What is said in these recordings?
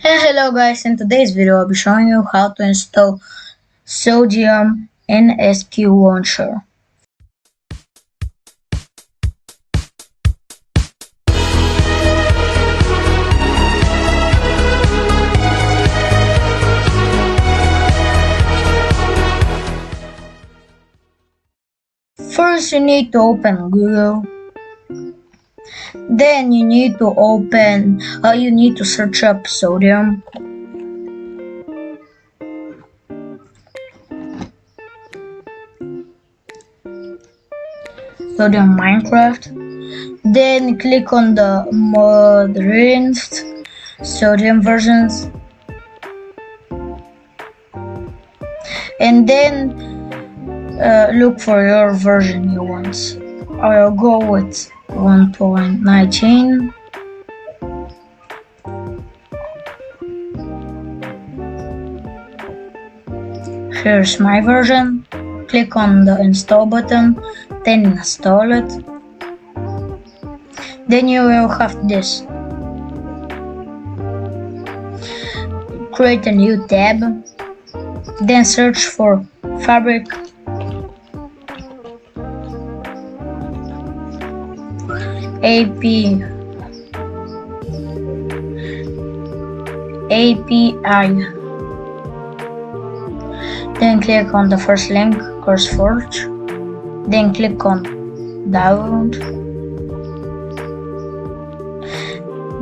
Hello guys, in today's video I'll be showing you how to install soudium in sklauncher. First you need to open Google. Then you need to search up soudium. Soudium Minecraft. Then click on the modernized soudium versions. And then look for your version you want. I'll go with 1.19. Here's my version. Click on the install button, then install it. Then you will have this. Create a new tab, then search for fabric. API. Then click on the first link, CurseForge. Then click on download.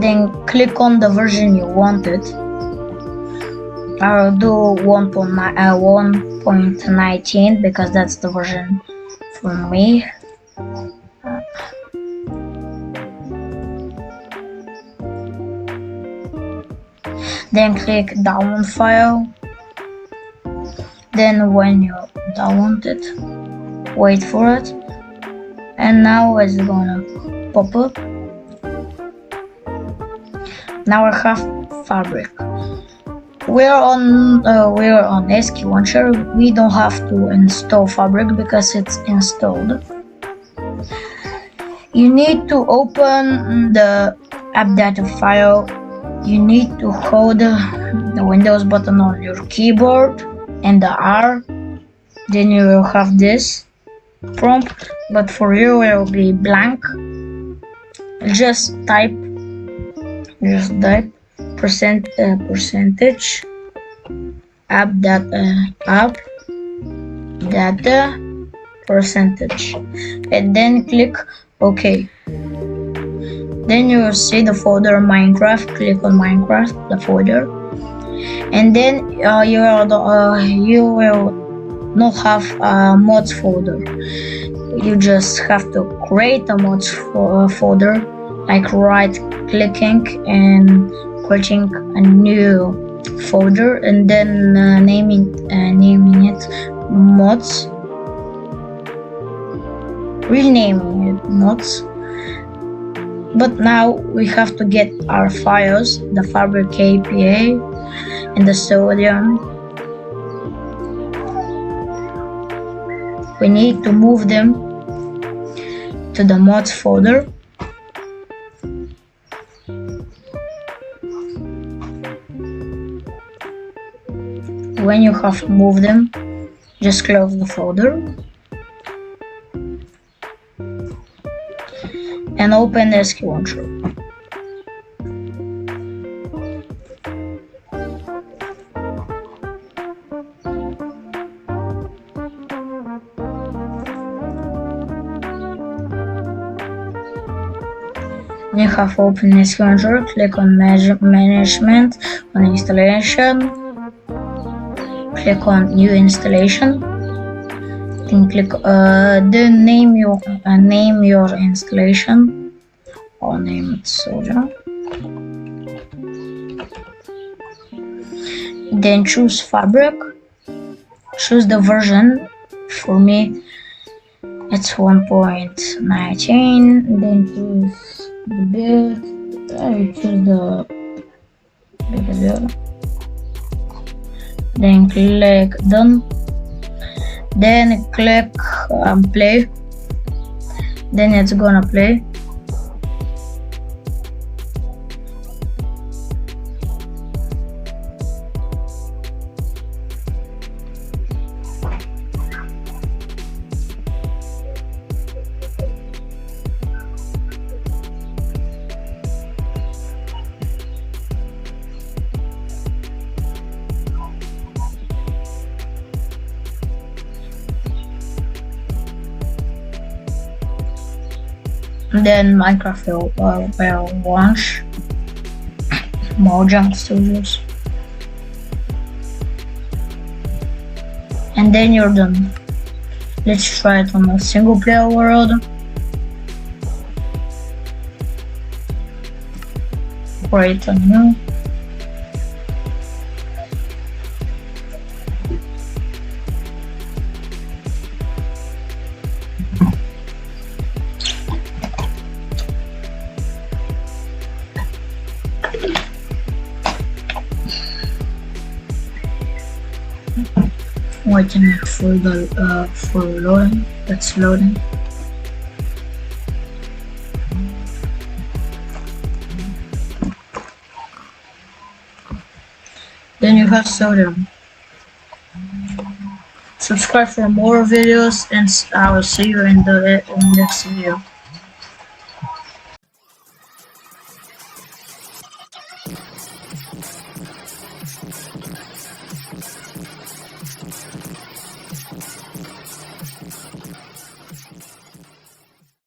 Then click on the version you wanted. I'll do 1.19 because that's the version for me. Then click download file. Then when you download it, wait for it, and now it's gonna pop up. Now I have fabric. We're on sklauncher. We don't have to install fabric because it's installed. You need to open the app data file. You need to hold the Windows button on your keyboard and the R. Then you will have this prompt, but for you it will be blank. Just type percentage app data percentage, and then click OK. Then you will see the folder Minecraft. Click on Minecraft, the folder, and then you will not have a mods folder. You just have to create a mods folder, like right clicking and creating a new folder, and then naming it mods, renaming it mods. But now we have to get our files, the fabric API and the soudium. We need to move them to the mods folder. When you have moved them, just close the folder and open the sklauncher. When you have opened the sklauncher, click on management, on installation, click on new installation. Then click then name your installation. I'll name it soudium. Then choose fabric, choose the version. For me it's 1.19. then choose the build. I choose the build. Then click done. Then click play. Then it's gonna play. And then Minecraft will launch Mojang Studios. And then you're done. Let's try it on a single player world. Create a new. Waiting for the for loading. That's loading. Then you have soudium. Subscribe for more videos, and I will see you in the next video.